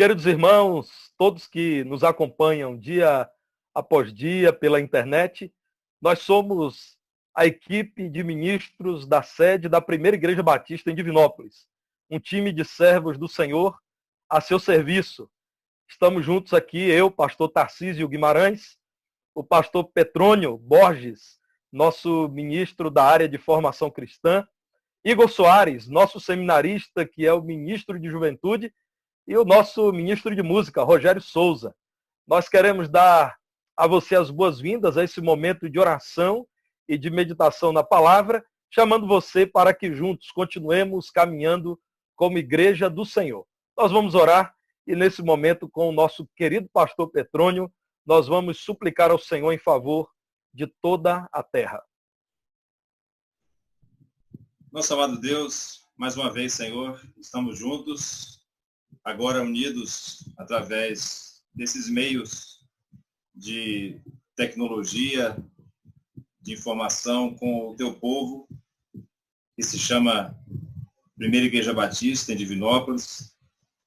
Queridos irmãos, todos que nos acompanham dia após dia pela internet, nós somos a equipe de ministros da sede da Primeira Igreja Batista em Divinópolis, um time de servos do Senhor a seu serviço. Estamos juntos aqui, eu, pastor Tarcísio Guimarães, o pastor Petrônio Borges, nosso ministro da área de formação cristã, Igor Soares, nosso seminarista, que é o ministro de juventude, e o nosso ministro de música, Rogério Souza. Nós queremos dar a você as boas-vindas a esse momento de oração e de meditação na palavra, chamando você para que juntos continuemos caminhando como igreja do Senhor. Nós vamos orar e nesse momento com o nosso querido pastor Petrônio, nós vamos suplicar ao Senhor em favor de toda a terra. Nosso amado Deus, mais uma vez, Senhor, estamos juntos, agora unidos através desses meios de tecnologia, de informação com o teu povo, que se chama Primeira Igreja Batista em Divinópolis.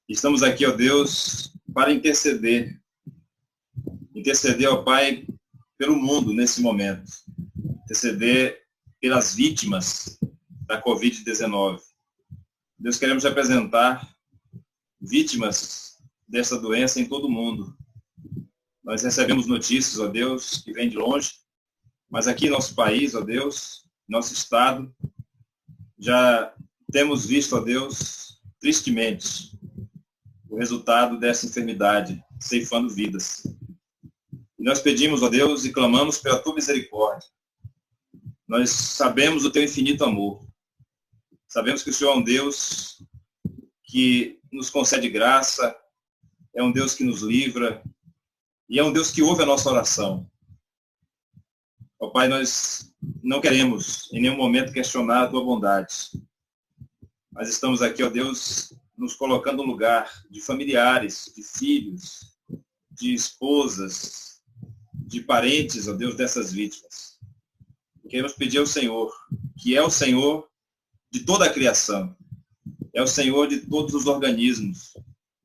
Estamos aqui, ó Deus, para interceder, ó Pai, pelo mundo nesse momento, interceder pelas vítimas da Covid-19. Deus, queremos apresentar vítimas dessa doença em todo o mundo. Nós recebemos notícias, ó Deus, que vêm de longe, mas aqui em nosso país, ó Deus, nosso estado, já temos visto, ó Deus, tristemente, o resultado dessa enfermidade, ceifando vidas. E nós pedimos, ó Deus, e clamamos pela tua misericórdia. Nós sabemos o teu infinito amor. Sabemos que o Senhor é um Deus que nos concede graça, é um Deus que nos livra, e é um Deus que ouve a nossa oração. Ó Pai, nós não queremos em nenhum momento questionar a tua bondade. Mas estamos aqui, ó Deus, nos colocando no lugar de familiares, de filhos, de esposas, de parentes, ó Deus, dessas vítimas. Queremos pedir ao Senhor, que é o Senhor de toda a criação, é o Senhor de todos os organismos,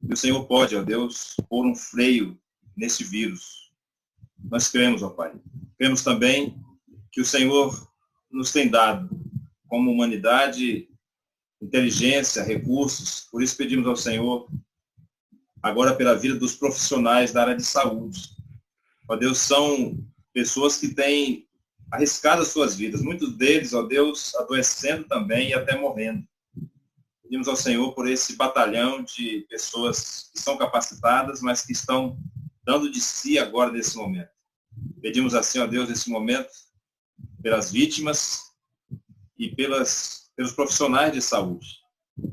e o Senhor pode, ó Deus, pôr um freio nesse vírus. Nós cremos, ó Pai. Cremos também que o Senhor nos tem dado, como humanidade, inteligência, recursos. Por isso pedimos ao Senhor, agora pela vida dos profissionais da área de saúde. Ó Deus, são pessoas que têm arriscado as suas vidas, muitos deles, ó Deus, adoecendo também e até morrendo. Pedimos ao Senhor por esse batalhão de pessoas que são capacitadas, mas que estão dando de si agora nesse momento. Pedimos assim, ó Deus, nesse momento, pelas vítimas e pelos profissionais de saúde,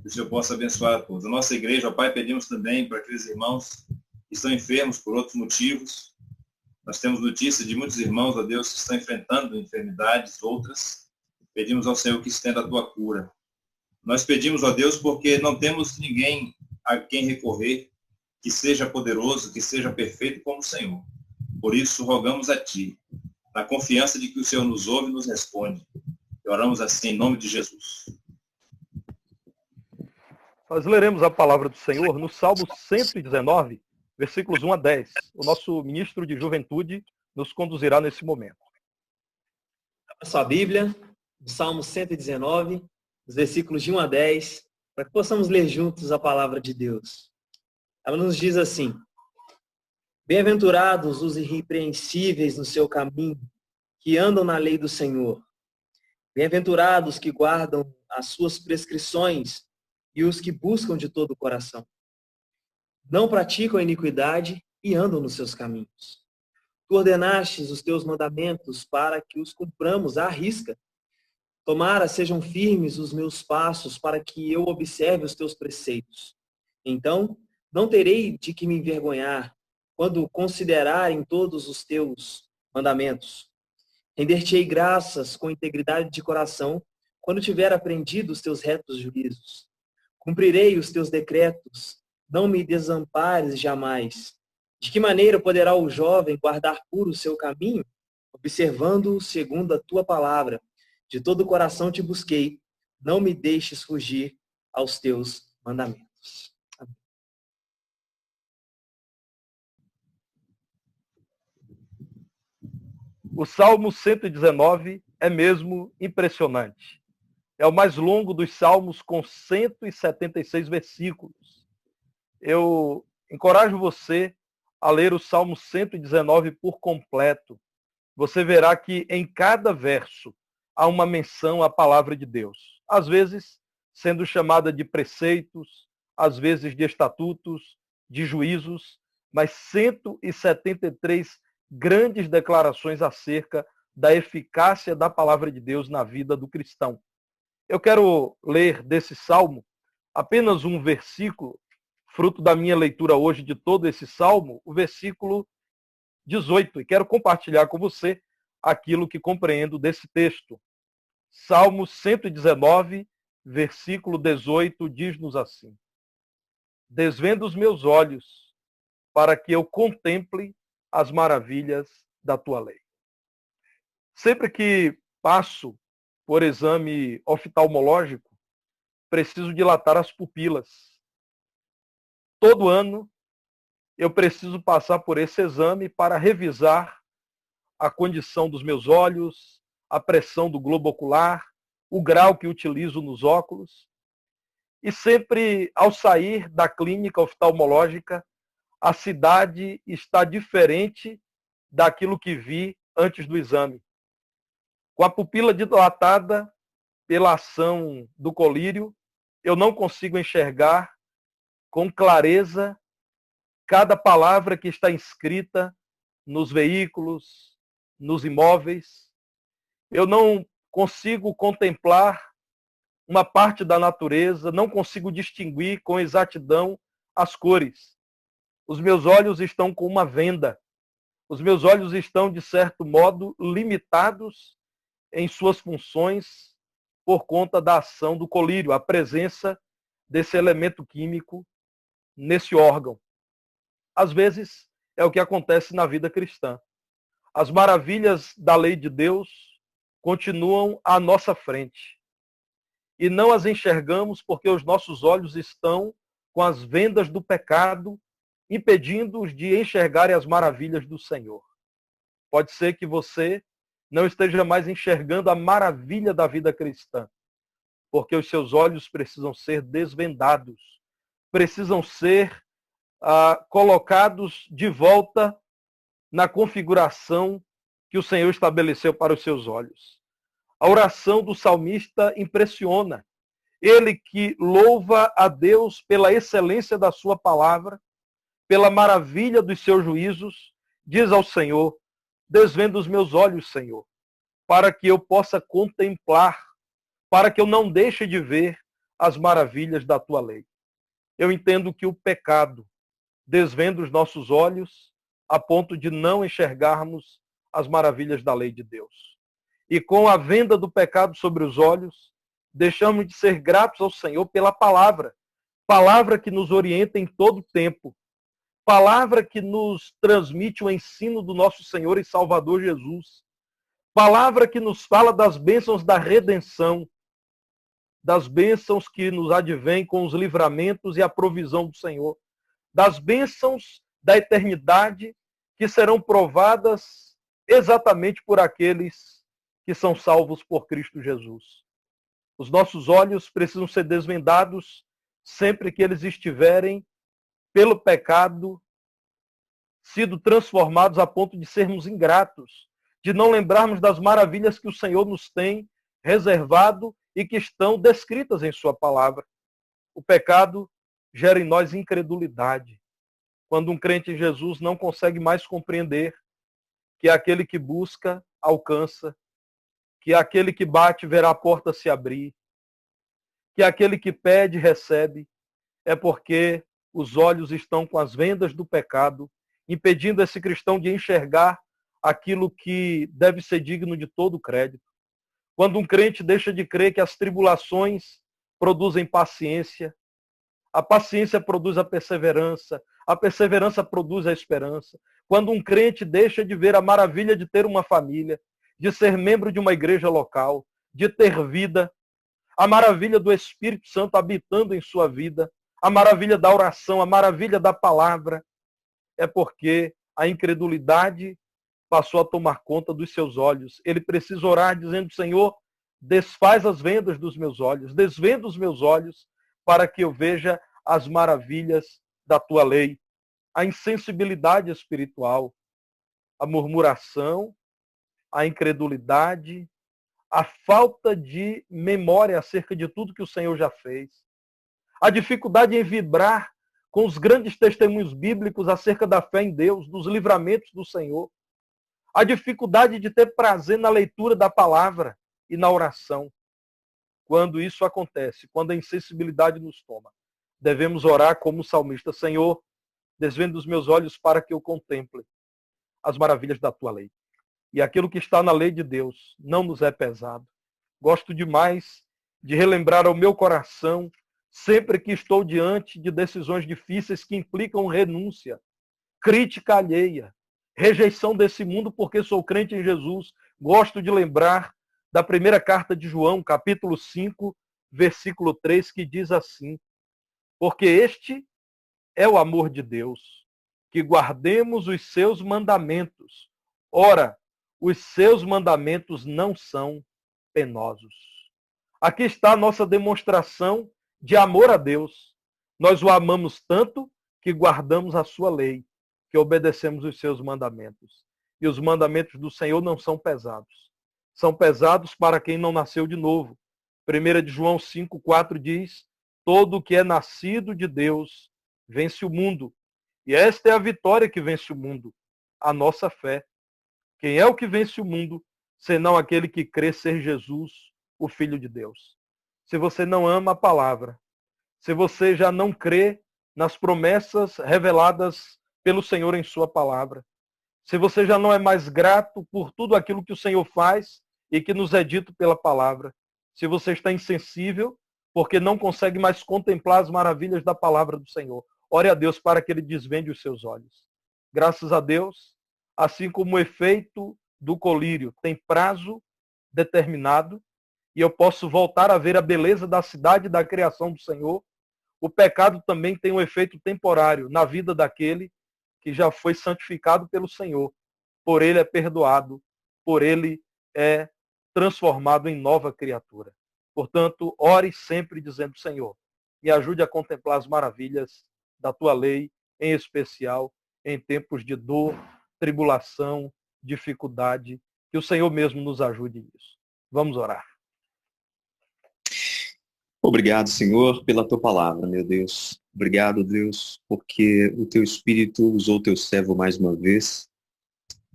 que o Senhor possa abençoar a todos. A nossa igreja, ó Pai, pedimos também para aqueles irmãos que estão enfermos por outros motivos. Nós temos notícia de muitos irmãos, ó Deus, que estão enfrentando enfermidades, outras. Pedimos ao Senhor que estenda a tua cura. Nós pedimos, ó Deus, porque não temos ninguém a quem recorrer que seja poderoso, que seja perfeito como o Senhor. Por isso, rogamos a Ti, na confiança de que o Senhor nos ouve e nos responde. E oramos assim em nome de Jesus. Nós leremos a palavra do Senhor no Salmo 119, versículos 1 a 10. O nosso ministro de juventude nos conduzirá nesse momento. A sua Bíblia, no Salmo 119, os versículos de 1 a 10, para que possamos ler juntos a palavra de Deus. Ela nos diz assim: Bem-aventurados os irrepreensíveis no seu caminho, que andam na lei do Senhor. Bem-aventurados que guardam as suas prescrições e os que buscam de todo o coração. Não praticam a iniquidade e andam nos seus caminhos. Tu ordenastes os teus mandamentos para que os cumpramos à risca. Tomara sejam firmes os meus passos para que eu observe os teus preceitos. Então, não terei de que me envergonhar quando considerarem todos os teus mandamentos. Render-te-ei graças com integridade de coração quando tiver aprendido os teus retos juízos. Cumprirei os teus decretos, não me desampares jamais. De que maneira poderá o jovem guardar puro o seu caminho? Observando-o segundo a tua palavra. De todo o coração te busquei, não me deixes fugir aos teus mandamentos. O Salmo 119 é mesmo impressionante. É o mais longo dos salmos, com 176 versículos. Eu encorajo você a ler o Salmo 119 por completo. Você verá que em cada verso há uma menção à palavra de Deus. Às vezes, sendo chamada de preceitos, às vezes de estatutos, de juízos, mas 173 grandes declarações acerca da eficácia da palavra de Deus na vida do cristão. Eu quero ler desse salmo apenas um versículo, fruto da minha leitura hoje de todo esse salmo, o versículo 18, e quero compartilhar com você aquilo que compreendo desse texto. Salmo 119, versículo 18, diz-nos assim: Desvenda os meus olhos, para que eu contemple as maravilhas da tua lei. Sempre que passo por exame oftalmológico, preciso dilatar as pupilas. Todo ano eu preciso passar por esse exame para revisar a condição dos meus olhos, a pressão do globo ocular, o grau que utilizo nos óculos. E sempre, ao sair da clínica oftalmológica, a cidade está diferente daquilo que vi antes do exame. Com a pupila dilatada pela ação do colírio, eu não consigo enxergar com clareza cada palavra que está inscrita nos veículos, nos imóveis. Eu não consigo contemplar uma parte da natureza, não consigo distinguir com exatidão as cores. Os meus olhos estão com uma venda. Os meus olhos estão, de certo modo, limitados em suas funções por conta da ação do colírio, a presença desse elemento químico nesse órgão. Às vezes, é o que acontece na vida cristã. As maravilhas da lei de Deus continuam à nossa frente. E não as enxergamos porque os nossos olhos estão com as vendas do pecado, impedindo-os de enxergarem as maravilhas do Senhor. Pode ser que você não esteja mais enxergando a maravilha da vida cristã, porque os seus olhos precisam ser desvendados, precisam ser colocados de volta na configuração que o Senhor estabeleceu para os seus olhos. A oração do salmista impressiona. Ele que louva a Deus pela excelência da sua palavra, pela maravilha dos seus juízos, diz ao Senhor: desvenda os meus olhos, Senhor, para que eu possa contemplar, para que eu não deixe de ver as maravilhas da tua lei. Eu entendo que o pecado desvenda os nossos olhos a ponto de não enxergarmos as maravilhas da lei de Deus. E com a venda do pecado sobre os olhos, deixamos de ser gratos ao Senhor pela palavra. Palavra que nos orienta em todo tempo. Palavra que nos transmite o ensino do nosso Senhor e Salvador Jesus. Palavra que nos fala das bênçãos da redenção, das bênçãos que nos advêm com os livramentos e a provisão do Senhor, das bênçãos da eternidade que serão provadas exatamente por aqueles que são salvos por Cristo Jesus. Os nossos olhos precisam ser desvendados sempre que eles estiverem, pelo pecado, sido transformados a ponto de sermos ingratos, de não lembrarmos das maravilhas que o Senhor nos tem reservado e que estão descritas em sua palavra. O pecado gera em nós incredulidade. Quando um crente em Jesus não consegue mais compreender que aquele que busca, alcança, que aquele que bate verá a porta se abrir, que aquele que pede, recebe, é porque os olhos estão com as vendas do pecado, impedindo esse cristão de enxergar aquilo que deve ser digno de todo crédito. Quando um crente deixa de crer que as tribulações produzem paciência, a paciência produz a perseverança produz a esperança. Quando um crente deixa de ver a maravilha de ter uma família, de ser membro de uma igreja local, de ter vida, a maravilha do Espírito Santo habitando em sua vida, a maravilha da oração, a maravilha da palavra, é porque a incredulidade passou a tomar conta dos seus olhos. Ele precisa orar dizendo, Senhor, desfaz as vendas dos meus olhos, desvenda os meus olhos para que eu veja as maravilhas da tua lei. A insensibilidade espiritual, a murmuração, a incredulidade, a falta de memória acerca de tudo que o Senhor já fez, a dificuldade em vibrar com os grandes testemunhos bíblicos acerca da fé em Deus, dos livramentos do Senhor, a dificuldade de ter prazer na leitura da palavra e na oração. Quando isso acontece, quando a insensibilidade nos toma, devemos orar como o salmista, Senhor, desvenda os meus olhos para que eu contemple as maravilhas da tua lei. E aquilo que está na lei de Deus não nos é pesado. Gosto demais de relembrar ao meu coração, sempre que estou diante de decisões difíceis que implicam renúncia, crítica alheia, rejeição desse mundo porque sou crente em Jesus. Gosto de lembrar da primeira carta de João, capítulo 5, versículo 3, que diz assim, porque este é o amor de Deus, que guardemos os seus mandamentos. Ora, os seus mandamentos não são penosos. Aqui está a nossa demonstração de amor a Deus. Nós o amamos tanto que guardamos a sua lei, que obedecemos os seus mandamentos. E os mandamentos do Senhor não são pesados. São pesados para quem não nasceu de novo. 1 de João 5,4 diz, todo o que é nascido de Deus vence o mundo. E esta é a vitória que vence o mundo, a nossa fé. Quem é o que vence o mundo, senão aquele que crê ser Jesus, o Filho de Deus? Se você não ama a palavra, se você já não crê nas promessas reveladas pelo Senhor em sua palavra, se você já não é mais grato por tudo aquilo que o Senhor faz e que nos é dito pela palavra, se você está insensível porque não consegue mais contemplar as maravilhas da palavra do Senhor, ore a Deus para que Ele desvende os seus olhos. Graças a Deus, assim como o efeito do colírio tem prazo determinado, e eu posso voltar a ver a beleza da cidade e da criação do Senhor, o pecado também tem um efeito temporário na vida daquele que já foi santificado pelo Senhor. Por ele é perdoado, por ele é transformado em nova criatura. Portanto, ore sempre dizendo, Senhor, me ajude a contemplar as maravilhas da tua lei, em especial em tempos de dor, tribulação, dificuldade, que o Senhor mesmo nos ajude nisso. Vamos orar. Obrigado, Senhor, pela tua palavra, meu Deus. Obrigado, Deus, porque o teu Espírito usou o teu servo mais uma vez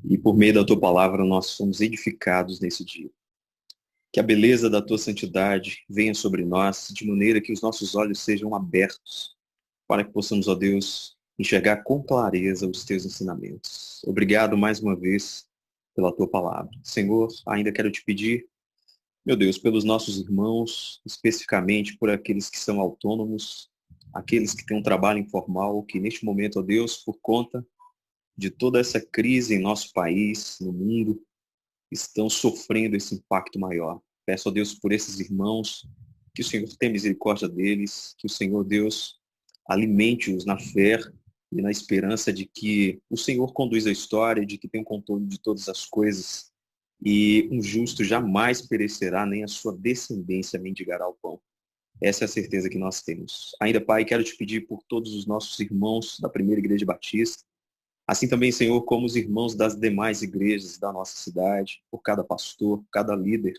e por meio da tua palavra nós somos edificados nesse dia. Que a beleza da tua santidade venha sobre nós de maneira que os nossos olhos sejam abertos para que possamos, ó Deus, enxergar com clareza os teus ensinamentos. Obrigado mais uma vez pela tua palavra. Senhor, ainda quero te pedir, meu Deus, pelos nossos irmãos, especificamente por aqueles que são autônomos, aqueles que têm um trabalho informal, que neste momento, ó Deus, por conta de toda essa crise em nosso país, no mundo, estão sofrendo esse impacto maior. Peço a Deus por esses irmãos, que o Senhor tenha misericórdia deles, que o Senhor, Deus, alimente-os na fé e na esperança de que o Senhor conduz a história, de que tem o controle de todas as coisas, e um justo jamais perecerá, nem a sua descendência mendigará o pão. Essa é a certeza que nós temos. Ainda, Pai, quero te pedir por todos os nossos irmãos da Primeira Igreja Batista, assim também, Senhor, como os irmãos das demais igrejas da nossa cidade, por cada pastor, cada líder,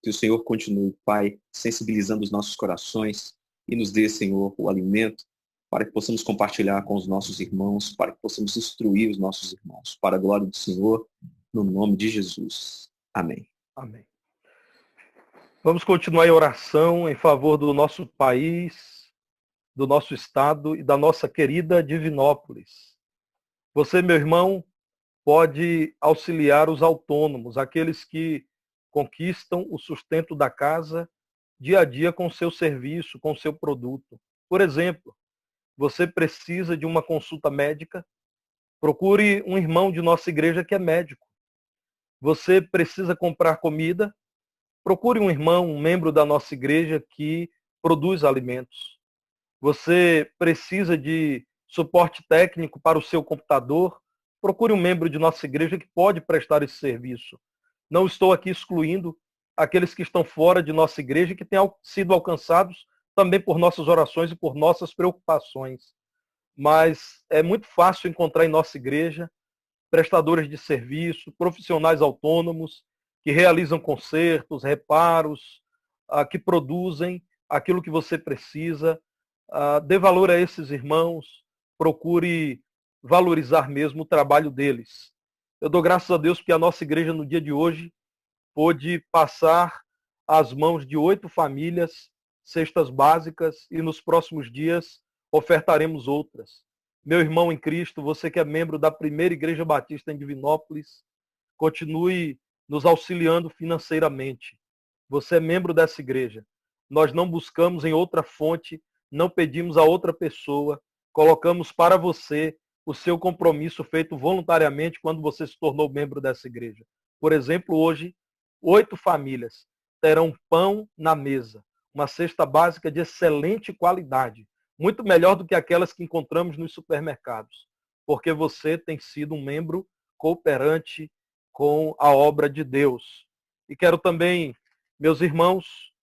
que o Senhor continue, Pai, sensibilizando os nossos corações e nos dê, Senhor, o alimento para que possamos compartilhar com os nossos irmãos, para que possamos instruir os nossos irmãos, para a glória do Senhor, no nome de Jesus. Amém. Amém. Vamos continuar em oração em favor do nosso país, do nosso estado e da nossa querida Divinópolis. Você, meu irmão, pode auxiliar os autônomos, aqueles que conquistam o sustento da casa dia a dia com o seu serviço, com o seu produto. Por exemplo, você precisa de uma consulta médica, procure um irmão de nossa igreja que é médico. Você precisa comprar comida, procure um irmão, um membro da nossa igreja que produz alimentos. Você precisa de suporte técnico para o seu computador, procure um membro de nossa igreja que pode prestar esse serviço. Não estou aqui excluindo aqueles que estão fora de nossa igreja e que têm sido alcançados também por nossas orações e por nossas preocupações. Mas é muito fácil encontrar em nossa igreja prestadores de serviço, profissionais autônomos, que realizam consertos, reparos, que produzem aquilo que você precisa. Dê valor a esses irmãos, procure valorizar mesmo o trabalho deles. Eu dou graças a Deus porque a nossa igreja no dia de hoje pôde passar às mãos de 8 famílias cestas básicas e nos próximos dias ofertaremos outras. Meu irmão em Cristo, você que é membro da Primeira Igreja Batista em Divinópolis, continue nos auxiliando financeiramente. Você é membro dessa igreja. Nós não buscamos em outra fonte, não pedimos a outra pessoa, colocamos para você o seu compromisso feito voluntariamente quando você se tornou membro dessa igreja. Por exemplo, hoje, 8 famílias terão pão na mesa, uma cesta básica de excelente qualidade, muito melhor do que aquelas que encontramos nos supermercados, porque você tem sido um membro cooperante com a obra de Deus. E quero também, meus irmãos,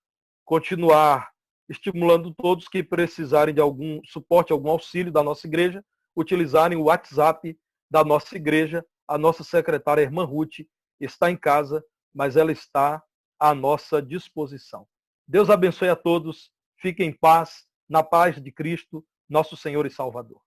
continuar estimulando todos que precisarem de algum suporte, algum auxílio da nossa igreja, utilizarem o WhatsApp da nossa igreja. A nossa secretária, a irmã Ruth, está em casa, mas ela está à nossa disposição. Deus abençoe a todos. Fiquem em paz, na paz de Cristo, nosso Senhor e Salvador.